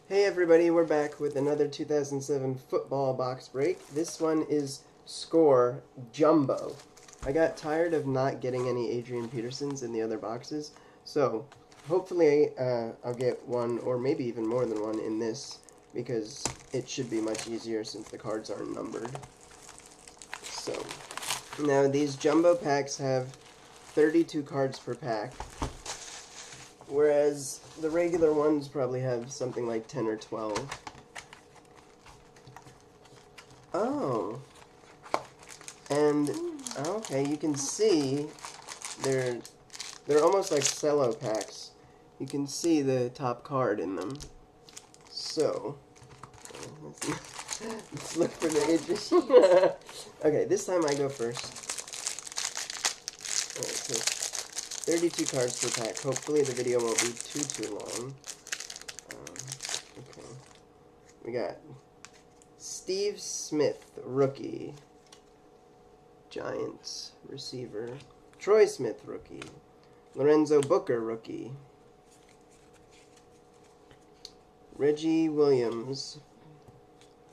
Hey everybody, we're back with another 2007 football box break. This one is Score Jumbo. I got tired of not getting any Adrian Petersons in the other boxes, so hopefully I'll get one or maybe even more than one in this because it should be much easier since the cards aren't numbered. So, now these jumbo packs have 32 cards per pack, whereas the regular ones probably have something like 10 or 12. Oh. And, okay, you can see they're almost like cello packs. You can see the top card in them. So, let's look for the edges. Okay, this time I go first. Alright, so 32 cards per pack. Hopefully the video won't be too long. Okay. We got Steve Smith, rookie. Giants, receiver. Troy Smith, rookie. Lorenzo Booker, rookie. Reggie Williams.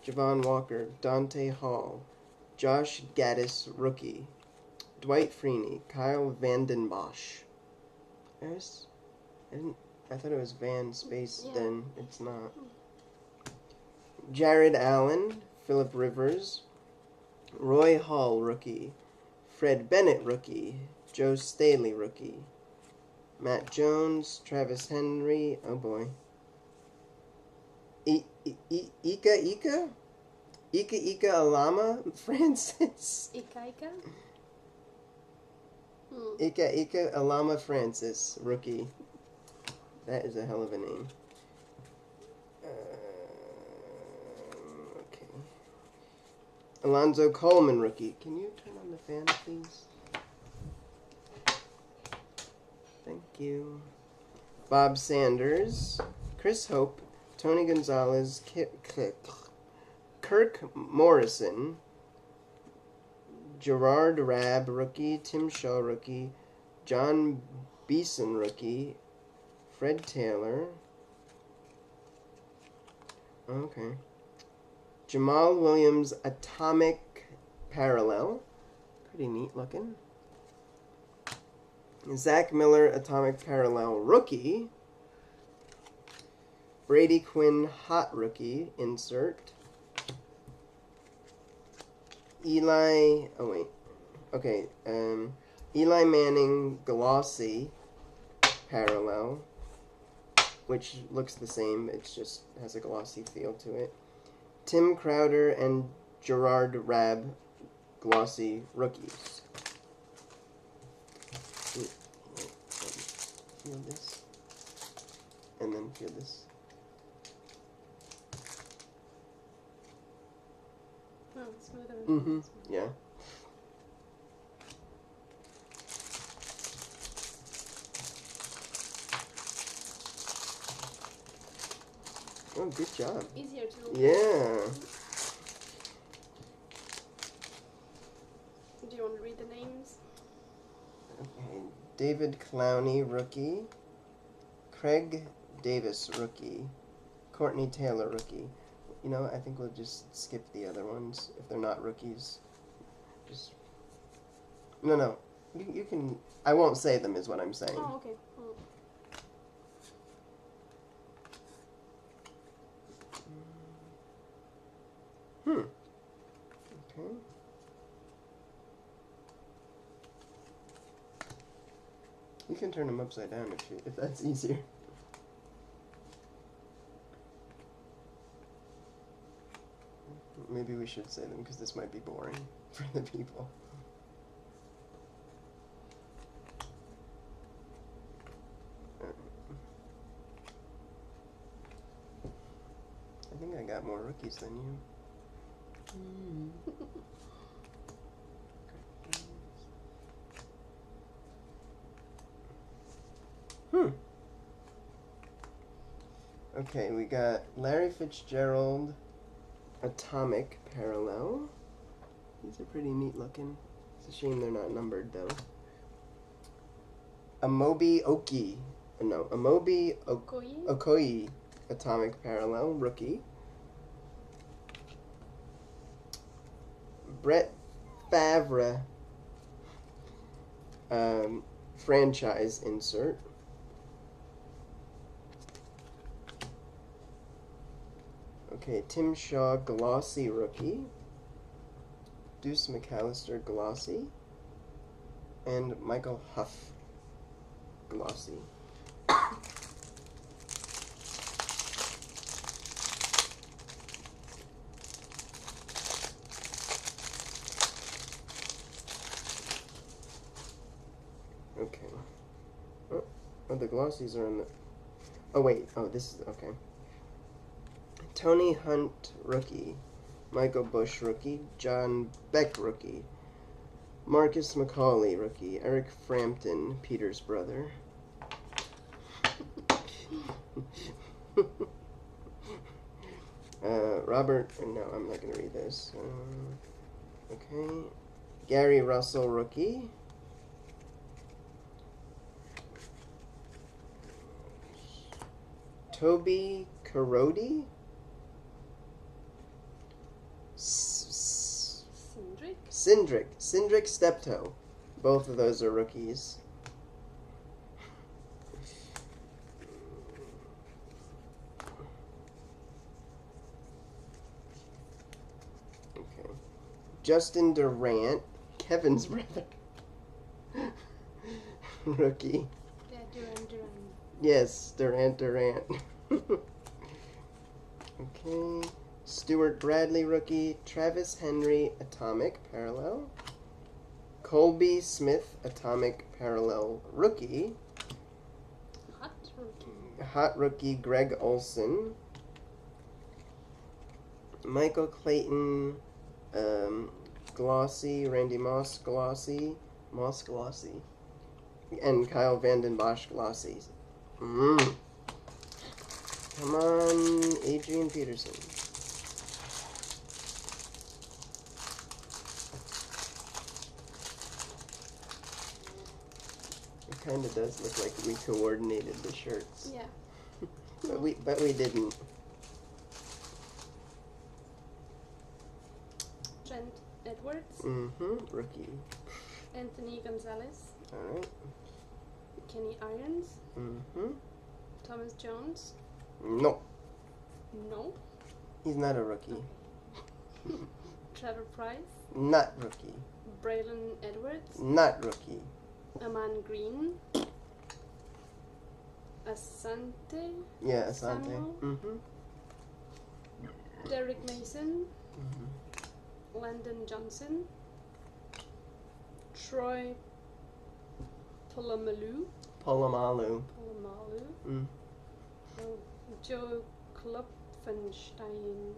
Javon Walker. Dante Hall. Josh Gaddis, rookie. Dwight Freeney. Kyle Vanden Bosch. I thought it was Van Space, then it's not. Jared Allen, Phillip Rivers, Roy Hall, rookie, Fred Bennett, rookie, Joe Staley, rookie, Matt Jones, Travis Henry, oh boy, Ika Alama, Francis. Ika Alama Francis, rookie. That is a hell of a name. Okay. Alonzo Coleman, rookie. Can you turn on the fan, please? Thank you. Bob Sanders, Chris Hope, Tony Gonzalez, Kirk Morrison, Gerard Rabb, rookie, Tim Shaw, rookie, John Beeson, rookie, Fred Taylor, okay, Jamal Williams, Atomic Parallel, pretty neat looking, Zach Miller, Atomic Parallel, rookie, Brady Quinn, hot rookie, insert, Eli Manning, glossy, parallel, which looks the same, it just has a glossy feel to it. Tim Crowder and Gerard Rabb, glossy rookies. Feel this, and then feel this. Oh, it's smoother. Mm-hmm, yeah. Oh, good job. Easier to... Yeah. Do you want to read the names? Okay. David Clowney, rookie. Craig Davis, rookie. Courtney Taylor, rookie. You know, I think we'll just skip the other ones if they're not rookies. Just... No. You can... I won't say them is what I'm saying. Oh, okay. Okay. You can turn them upside down if that's easier. Maybe we should say them because this might be boring for the people. I think I got more rookies than you. Okay, we got Larry Fitzgerald, Atomic Parallel. These are pretty neat looking. It's a shame they're not numbered though. Amobi Okoye, Atomic Parallel rookie. Brett Favre franchise insert. Okay, Tim Shaw glossy rookie. Deuce McAllister glossy. And Michael Huff glossy. Okay. Oh, the glossies are in the... Oh, wait. Oh, this is... Okay. Tony Hunt rookie. Michael Bush rookie. John Beck rookie. Marcus McCauley rookie. Eric Frampton, Peter's brother. Robert... No, I'm not going to read this. Okay. Gary Russell rookie. Toby Karody? Cindric Steptoe. Both of those are rookies. Okay. Justin Durant, Kevin's brother. Rookie. Yeah, Durant. Yes, Durant. Okay. Stuart Bradley rookie. Travis Henry Atomic Parallel. Colby Smith Atomic Parallel rookie. Hot rookie Greg Olson. Michael Clayton glossy. Randy Moss glossy. And Kyle Vanden Bosch glossy. Come on, Adrian Peterson. It kind of does look like we coordinated the shirts. Yeah. but we didn't. Trent Edwards. Rookie. Anthony Gonzalez. Alright. Kenny Irons. Thomas Jones. No. No. He's not a rookie. Trevor Price. Not rookie. Braylon Edwards. Not rookie. Aman Green. Asante. Yeah, Asante. Samuel. Derek Mason. Landon Johnson. Troy Polamalu. Joe Klopfenstein.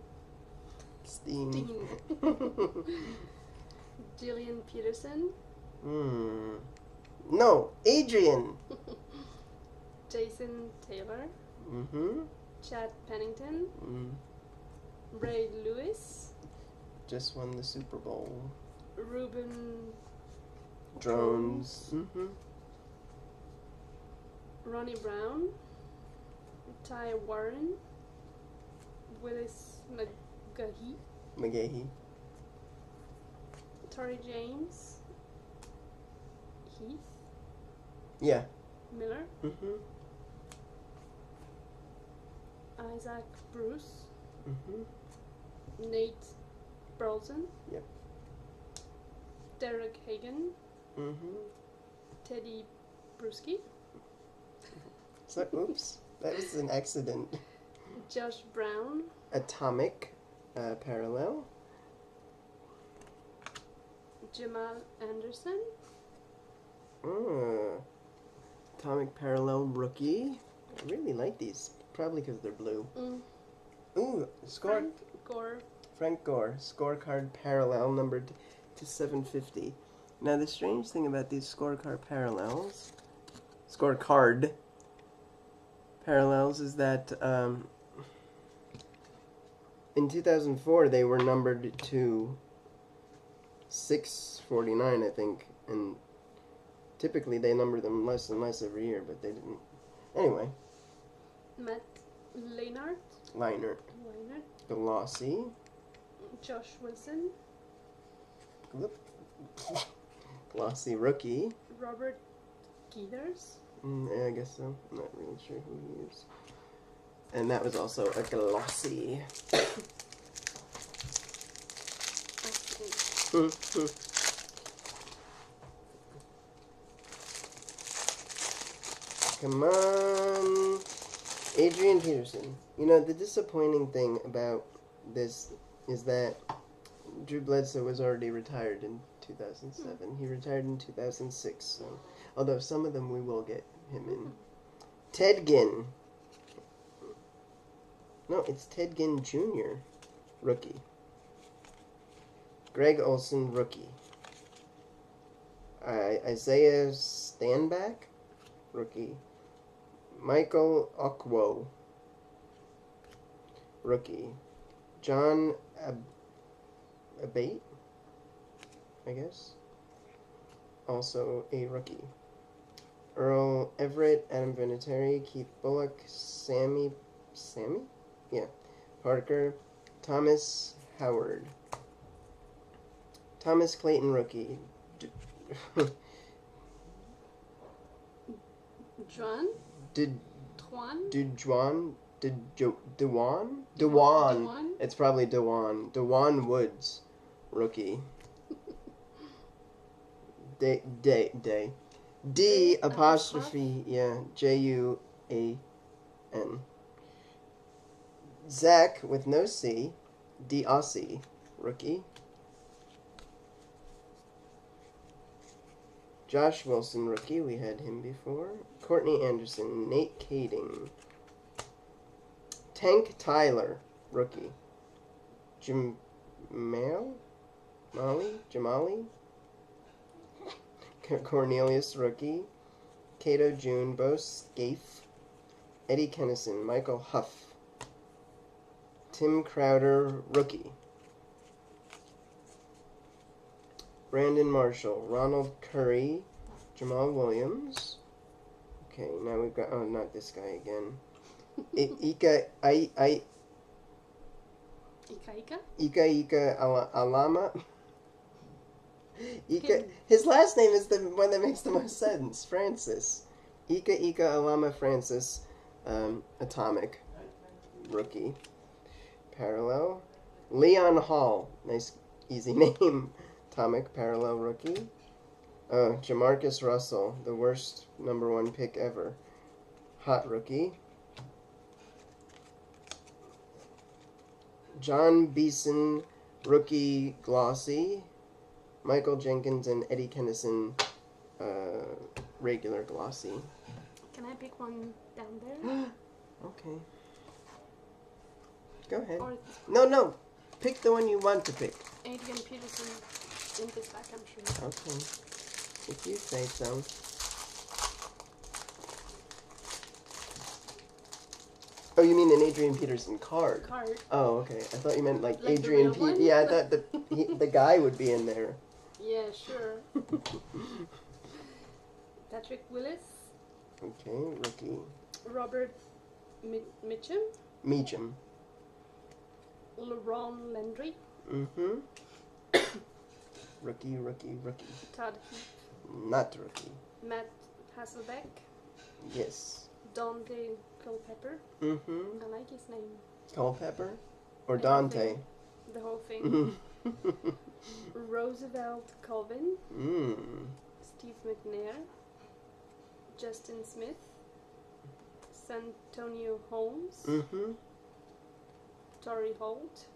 Steen. Jillian Peterson. No, Adrian. Jason Taylor. Chad Pennington. Ray Lewis. Just won the Super Bowl. Ruben Drones. Ronnie Brown. Ty Warren. Willis McGahee. Torrey James. Heath. Yeah. Miller. Isaac Bruce. Nate Burleson. Yep. Derek Hagan. Teddy Bruschi. So, oops. That was an accident. Josh Brown. Atomic Parallel. Jamal Anderson. Atomic Parallel rookie. I really like these. Probably because they're blue. Ooh, Frank Gore. Scorecard Parallel numbered to 750. Now, the strange thing about these scorecard parallels is that in 2004 they were numbered to 649, I think, and typically they number them less and less every year, but they didn't. Anyway. Matt Leonard. Liner. Glossy. Josh Wilson. Glossy Rookie. Robert Geethers. I guess so. I'm not really sure who he is. And that was also a glossy. Come on. Adrian Peterson. You know, the disappointing thing about this is that Drew Bledsoe was already retired in 2007. He retired in 2006. So, although some of them we will get him in. Ted Ginn. No, it's Ted Ginn Jr. Rookie. Greg Olson, rookie. Isaiah Stanback, rookie. Michael Okwo, rookie. John Abate, I guess, also a rookie. Earl Everett, Adam Vinatieri, Keith Bullock, Sammy? Yeah. Parker, Thomas Howard. Thomas Clayton, rookie. Juan? Dewan. It's probably Dewan. Dewan Woods, rookie. D apostrophe, yeah, Juan. Zach with no C, D Aussie, rookie. Josh Wilson, rookie. We had him before. Courtney Anderson. Nate Kading. Tank Tyler, rookie. Jamali? Cornelius, rookie. Cato June. Bo Scaife. Eddie Kennison. Michael Huff. Tim Crowder, rookie. Brandon Marshall, Ronald Curry, Jamal Williams. Okay, now we've got, not this guy again. Ika Alama. His last name is the one that makes the most sense. Francis. Ika Alama Francis, Atomic, rookie. Parallel. Leon Hall, nice easy name. Atomic, parallel, rookie. Jamarcus Russell, the worst number 1 pick ever. Hot rookie. John Beeson, rookie, glossy. Michael Jenkins and Eddie Kennison, regular, glossy. Can I pick one down there? Okay. Go ahead. Or No. Pick the one you want to pick. Adrian Peterson in this back, I'm sure. Okay. If you say so. Oh, you mean an Adrian Peterson card? Card. Oh, okay. I thought you meant like Like Adrian the real one? Yeah, I thought the guy would be in there. Yeah, sure. Patrick Willis. Okay, rookie. Robert Mitchum. Meacham. LeRon Landry. Mm-hmm. Rookie. Todd Heath. Not rookie. Matt Hasselbeck. Yes. Dante Culpepper. Mm-hmm. I like his name. Culpepper? Or The Dante? The whole thing. Mm-hmm. Roosevelt Colvin. Mm. Steve McNair. Justin Smith. Santonio Holmes. Mm-hmm. Torrey Holt.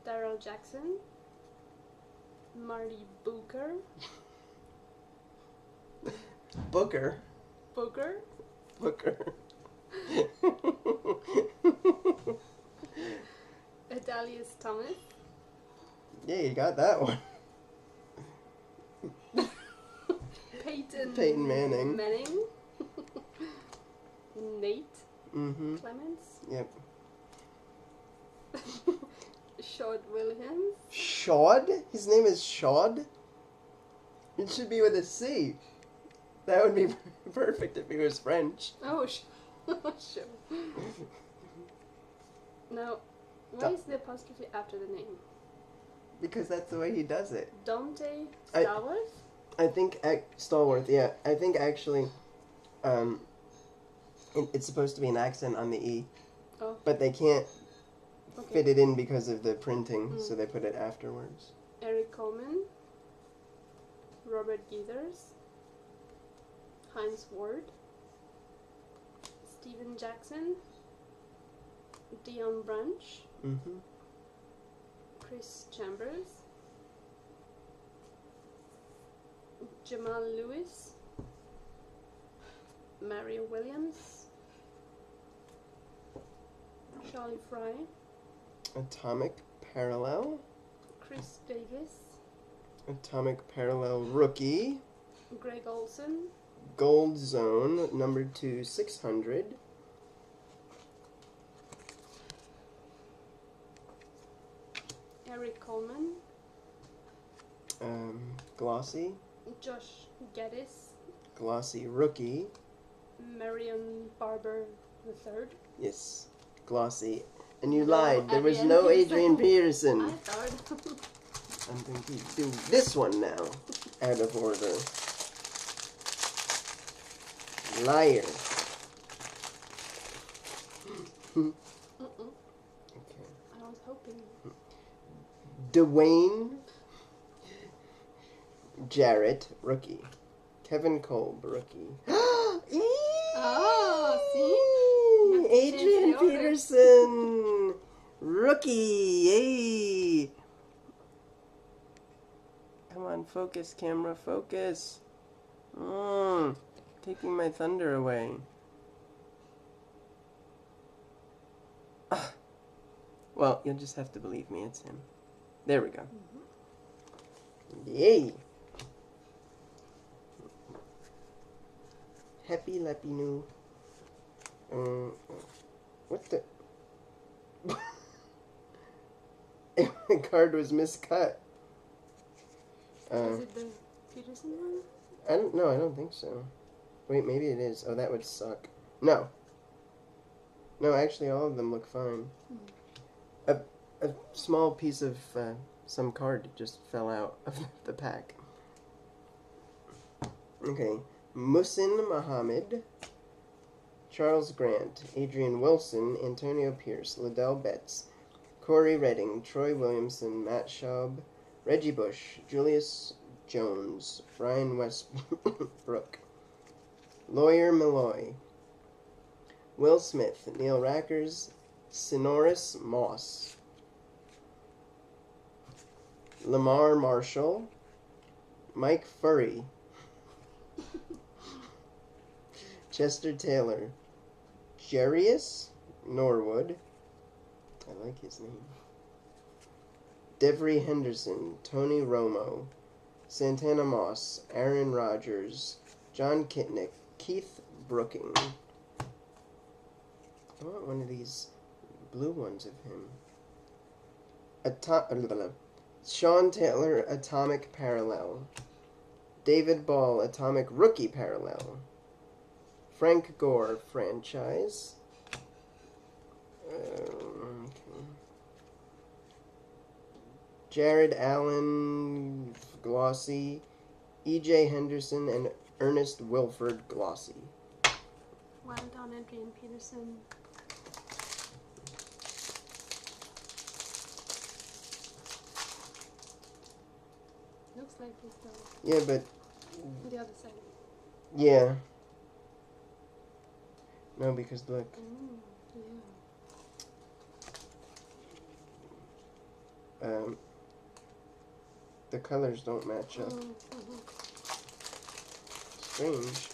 Darrell Jackson. Marty Booker. Booker. Adalius Thomas. Yeah, you got that one. Peyton Manning. Nate Mm-hmm. Clements. Yep. Shod Williams. Shod? His name is Shod? It should be with a C. That would be perfect if he was French. Oh, Sure. Now, why is the apostrophe after the name? Because that's the way he does it. Dante I- Starworth? I think Stallworth. Yeah, I think actually, it's supposed to be an accent on the e, Oh. but they can't Okay. fit it in because of the printing, so they put it afterwards. Eric Coleman, Robert Githers, Heinz Ward, Steven Jackson, Dion Branch, Mm-hmm. Chris Chambers, Jamal Lewis, Mario Williams, Charlie Fry, Atomic Parallel. Chris Davis, Atomic Parallel Rookie. Greg Olson, Gold Zone, number 2, 600. Eric Coleman, Glossy. Josh Geddes, Glossy Rookie. Marion Barber III. Yes, Glossy. And you No, lied. There was Adrian no Peterson. Adrian Peterson. I thought. I'm going to do this one now. Out of order. Liar. Okay. I was hoping. Dwayne Jarrett, rookie. Kevin Kolb, rookie. Oh, see? You have to change Adrian the order. Peterson, rookie. Yay! Come on, focus, camera, focus. Taking my thunder away. Well, you'll just have to believe me, it's him. There we go. Yay! Happy Lappy New. What the? The card was miscut. Is it the Peterson one? I don't know. I don't think so. Wait, maybe it is. Oh, that would suck. No. No, actually, all of them look fine. A small piece of some card just fell out of the pack. Okay. Musin Muhammad, Charles Grant, Adrian Wilson, Antonio Pierce, Liddell Betts, Corey Redding, Troy Williamson, Matt Schaub, Reggie Bush, Julius Jones, Brian Westbrook, Lawyer Malloy, Will Smith, Neil Rackers, Sonoris Moss, Lamar Marshall, Mike Furry, Chester Taylor, Jarius Norwood, I like his name, Devery Henderson, Tony Romo, Santana Moss, Aaron Rodgers, John Kitnick, Keith Brooking. I want one of these blue ones of him. Sean Taylor, Atomic Parallel. David Ball, Atomic Rookie Parallel. Frank Gore, Franchise. Okay. Jared Allen, Glossy. E.J. Henderson and Ernest Wilford, Glossy. Well done, Adrian Peterson. Looks like it's the, Yeah, but the other side. yeah. No, because look. Yeah. The colors don't match up. Strange.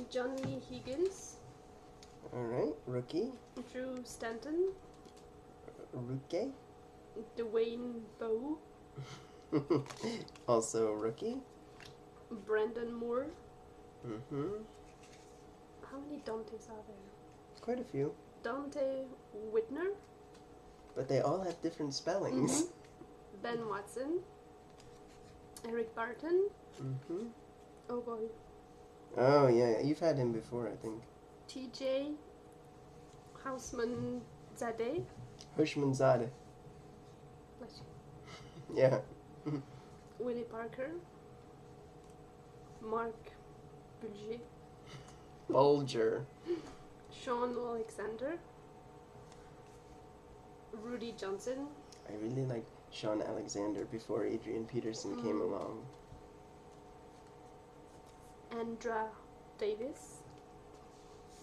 John Lee Higgins, Alright, rookie. Drew Stanton, Rookie. Dwayne Bowe, Also rookie. Brandon Moore. Mm-hmm. How many Dantes are there? Quite a few. Dante Whitner, But they all have different spellings. Ben Watson, Eric Barton. Mm-hmm. Oh boy. Oh, yeah. You've had him before, I think. TJ Hausman Zadeh. Hushmanzadeh. Bless you. Yeah. Willie Parker. Mark Bulger. Bulger. Sean Alexander. Rudy Johnson. I really liked Sean Alexander before Adrian Peterson came along. Andra Davis.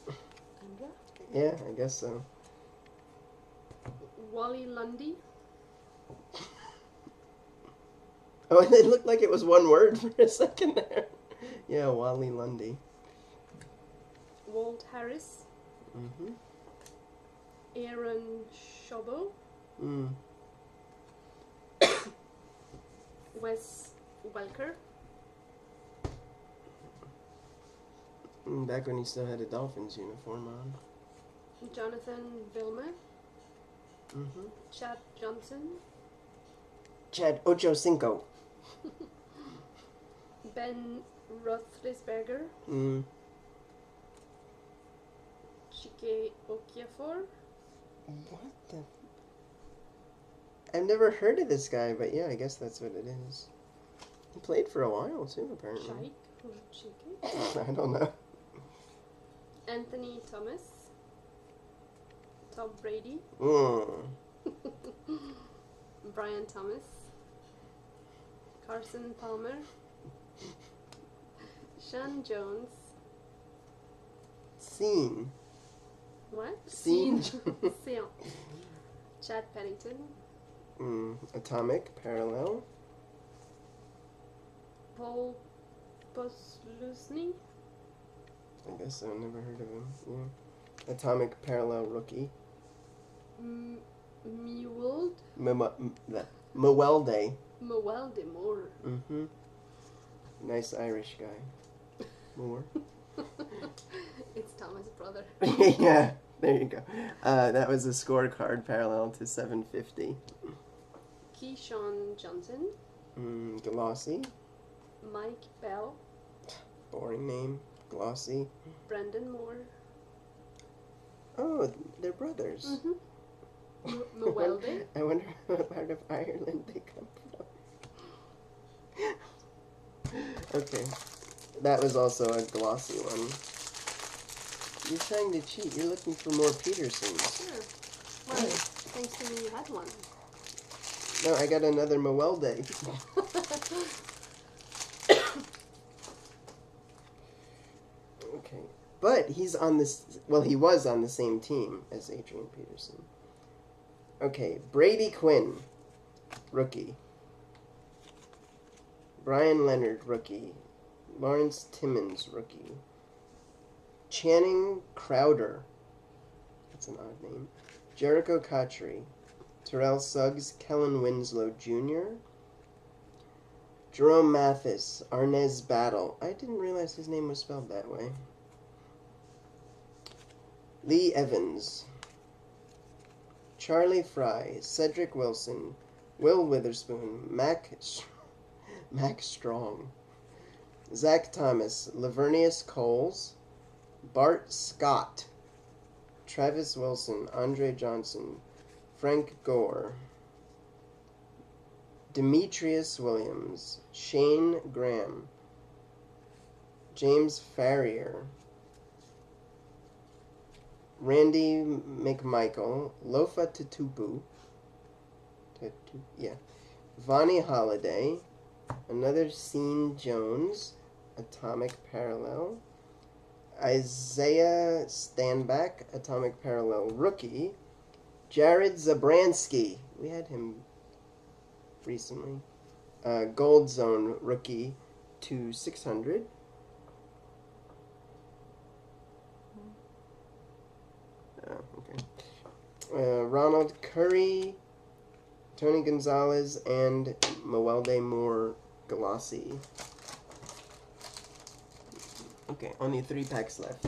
Andra? Yeah, I guess so. Wally Lundy. Oh, and it looked like it was one word for a second there. Yeah, Wally Lundy. Walt Harris. Mm-hmm. Aaron Shobo. Mm. Wes Welker. Back when he still had a Dolphins uniform on. Jonathan Vilmer. Mm-hmm. Chad Johnson. Chad Ochocinco. Ben Roethlisberger. Mm. Chike Okiafor. What the? I've never heard of this guy, but yeah, I guess that's what it is. He played for a while too, apparently. Shike or Chike. I don't know. Anthony Thomas. Tom Brady. Mm. Brian Thomas. Carson Palmer. Sean Jones. Scene. What? Scene. Scene. Chad Pennington. Atomic Parallel. Paul Poslusny. I guess I've never heard of him. Yeah. Atomic Parallel Rookie. Meweld. Mewelde. Mewelde Moore. Mm-hmm. Nice Irish guy. Moore. It's Thomas' brother. Yeah, there you go. That was a scorecard parallel to 750. Keyshawn Johnson. Glossy. Mike Bell. Boring name. Glossy. Brandon Moore. Oh, they're brothers. Mm-hmm. Mewelde. I wonder what part of Ireland they come from. Okay. That was also a glossy one. You're trying to cheat. You're looking for more Petersons. Sure. Well, thanks to me you had one. No, I got another Mewelde. Okay. But he's on this... Well, he was on the same team as Adrian Peterson. Okay. Brady Quinn. Rookie. Brian Leonard. Rookie. Lawrence Timmons. Rookie. Channing Crowder. That's an odd name. Jericho Cotchery. Terrell Suggs. Kellen Winslow Jr. Jerome Mathis. Arnez Battle. I didn't realize his name was spelled that way. Lee Evans. Charlie Fry. Cedric Wilson. Will Witherspoon. Mac Strong. Zach Thomas. Lavernius Coles. Bart Scott. Travis Wilson. Andre Johnson. Frank Gore. Demetrius Williams. Shane Graham. James Farrier. Randy McMichael. Lofa Tutupu. Vonnie Holiday. Another Scene Jones. Atomic Parallel. Isaiah Stanback. Atomic Parallel Rookie. Jared Zabransky. We had him recently. Gold Zone Rookie to 600. Okay. Ronald Curry, Tony Gonzalez, and Mewelde Moore Glossy. Okay, only 3 packs left.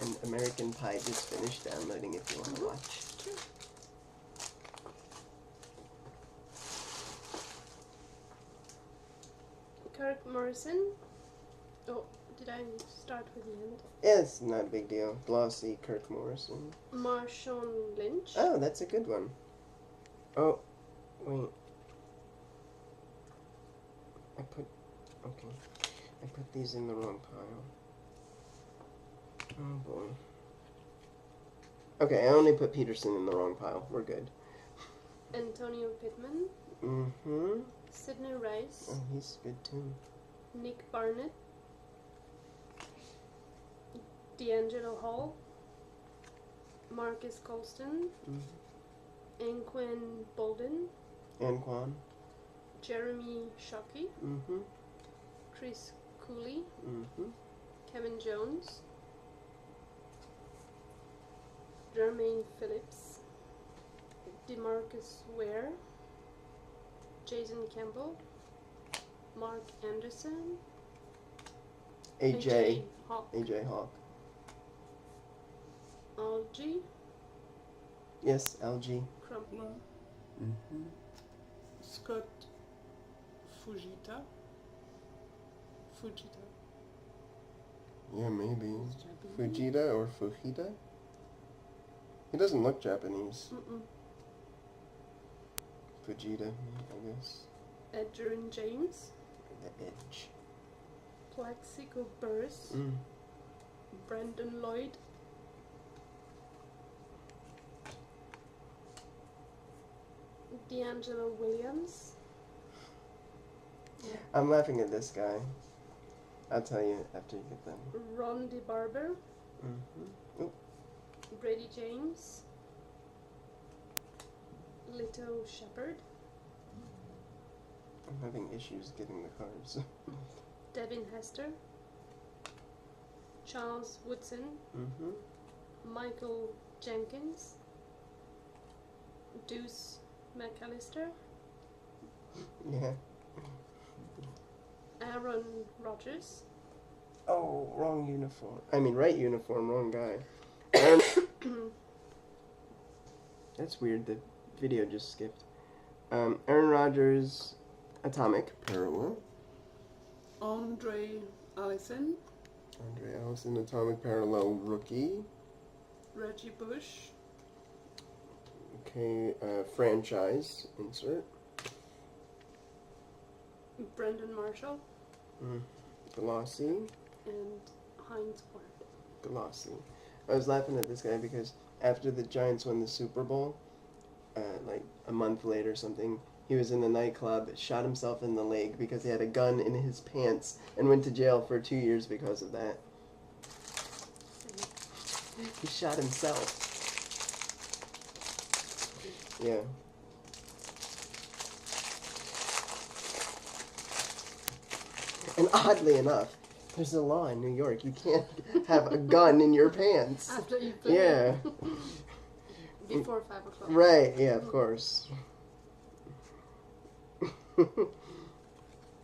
And American Pie just finished downloading if you want to watch. Sure. Kirk Morrison. Oh, did I start with the end? Yeah, it's not a big deal. Glossy Kirk Morrison. Marshawn Lynch. Oh, that's a good one. Oh, wait. I put these in the wrong pile. Oh boy. Okay, I only put Peterson in the wrong pile. We're good. Antonio Pittman. Mm-hmm. Sidney Rice. Oh, he's good too. Nick Barnett. D'Angelo Hall. Marcus Colston. Mm-hmm. Anquan Bolden. Anquan. Jeremy Shockey. Mm-hmm. Chris Cooley. Mm-hmm. Kevin Jones. Jermaine Phillips. DeMarcus Ware. Jason Campbell. Mark Anderson. AJ Hawk. Hawk. Algie Yes, LG. Crumpler. Mm-hmm. Scott Fujita. Yeah, maybe. Japanese. Fujita or Fujita? He doesn't look Japanese. Mm-mm. Fujita, I guess. Adrian James. The Edge. Plaxico Burris. Mm. Brandon Lloyd. D'Angelo Williams. I'm laughing at this guy. I'll tell you after you get them. Ron DeBarber. Mm-hmm. Oh, Brady James. Lito Shepard. I'm having issues getting the cards. Devin Hester. Charles Woodson. Mm-hmm. Michael Jenkins. Deuce McAllister. Yeah. Aaron Rodgers. Oh, wrong uniform. I mean, right uniform, wrong guy. Aaron. That's weird. The video just skipped. Aaron Rodgers, Atomic Parallel. Andre Allison. Andre Allison, Atomic Parallel rookie. Reggie Bush. Okay, franchise insert. Brendan Marshall. Glossy. And Heinz Ward. Glossy. I was laughing at this guy because after the Giants won the Super Bowl, like a month later or something, he was in the nightclub, shot himself in the leg because he had a gun in his pants, and went to jail for 2 years because of that. He shot himself. Yeah. And oddly enough, there's a law in New York. You can't have a gun in your pants. After you play. Yeah. Before 5 o'clock. Right, yeah, of course.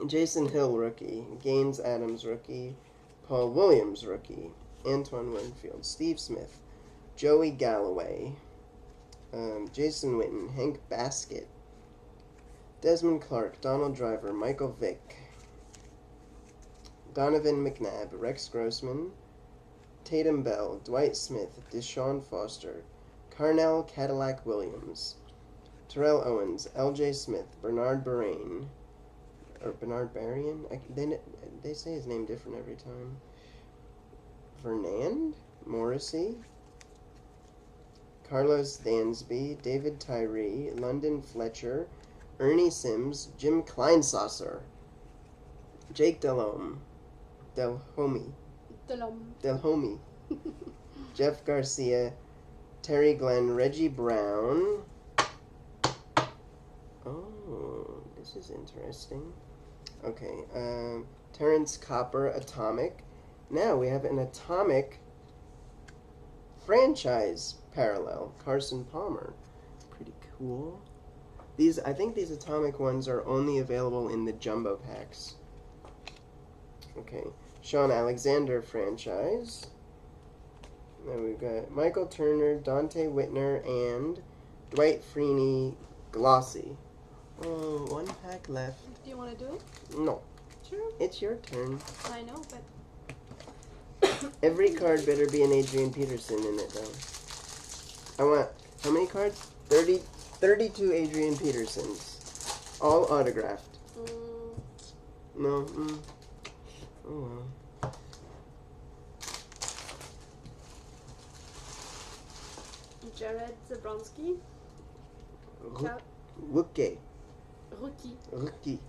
Jason Hill, rookie. Gaines Adams, rookie. Paul Williams, rookie. Antoine Winfield. Steve Smith. Joey Galloway. Jason Witten. Hank Baskett. Desmond Clark. Donald Driver. Michael Vick. Donovan McNabb. Rex Grossman. Tatum Bell. Dwight Smith. Deshaun Foster. Carnell Cadillac Williams. Terrell Owens. L.J. Smith. Bernard Berrien. Or Bernard Berrien? They say his name different every time. Fernand Morrissey. Carlos Dansby. David Tyree. London Fletcher. Ernie Sims. Jim Kleinsasser. Jake Delhomme. Delhomme. Jeff Garcia. Terry Glenn. Reggie Brown. Oh, this is interesting. Okay, Terrence Copper, Atomic. Now we have an Atomic franchise parallel. Carson Palmer. Pretty cool. I think these Atomic ones are only available in the jumbo packs. Okay, Sean Alexander franchise. Then we've got Michael Turner, Dante Whitner, and Dwight Freeney Glossy. Oh, one pack left. Do you want to do it? No, Sure. it's your turn. I know, but Every card better be an Adrian Peterson in it, though. I want, how many cards? 32 Adrian Petersons. All autographed. No, oh well. Jared Zabronsky. Rookie. Rookie.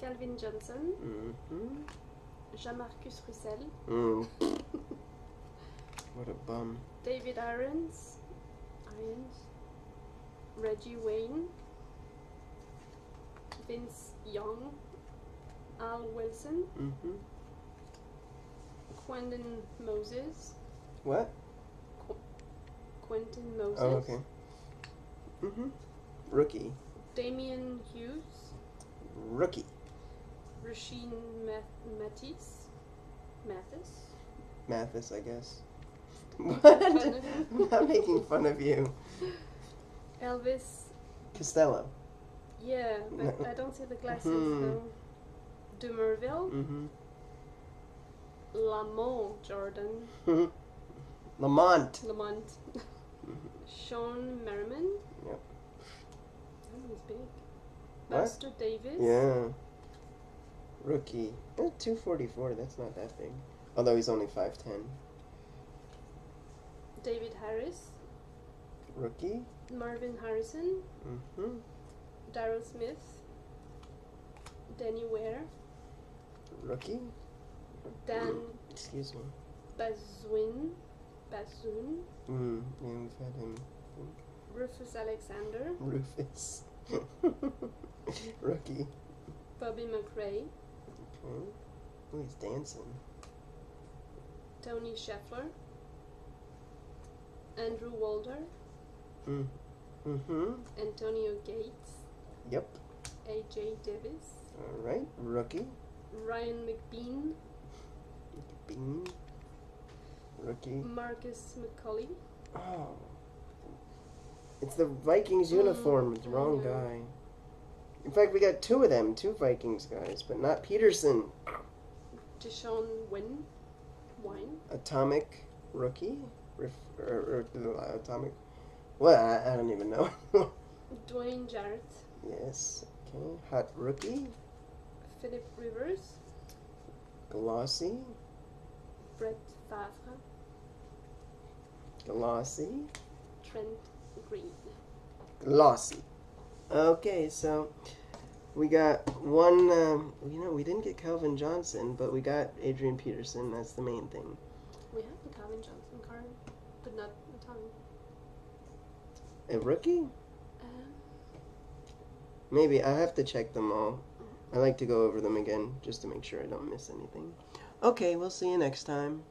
Calvin Johnson. Mm-hmm. Jean-Marcus Russell. What a bum. David Irons. Reggie Wayne. Vince Young. Al Wilson. Mm-hmm. Quentin Moses. What? Quentin Moses. Oh, okay. Mm-hmm. Rookie. Damian Hughes. Rookie. Rasheen Mathis, Mathis, I guess. What? I'm not making fun of you. Elvis. Costello. Yeah, but I don't see the glasses though. Dumerville. Mm-hmm. Lamont Jordan. Lamont. Sean Merriman. Yep. That was big. What? Buster Davis. Yeah. Rookie. 244, that's not that big. Although he's only 5'10". David Harris. Rookie. Marvin Harrison. Mm-hmm. Darryl Smith. Danny Ware. Rookie. Dan Excuse me. Bazoon. Yeah, we've had him. Rufus Alexander. Rufus. Rookie. Bobby McRae. Okay. Oh, he's dancing. Tony Scheffler. Andrew Walder. Mm-hmm. Antonio Gates. Yep. AJ Davis. All right. Rookie. Ryan McBean. Bean. Rookie. Marcus McCauley. Oh. It's the Vikings uniform. It's the wrong I know. guy. In fact, we got two of them. Two Vikings guys, but not Peterson. Deshaun Wine. Atomic Rookie? Atomic... What? I don't even know. Dwayne Jarrett. Yes. Okay. Hot Rookie. Philip Rivers. Glossy. Brett Favre. Glossy. Trent Green. Glossy. Okay, so we got one, we didn't get Calvin Johnson, but we got Adrian Peterson. That's the main thing. We have the Calvin Johnson card, but not a ton. A rookie? Maybe. I have to check them all. I like to go over them again just to make sure I don't miss anything. Okay, we'll see you next time.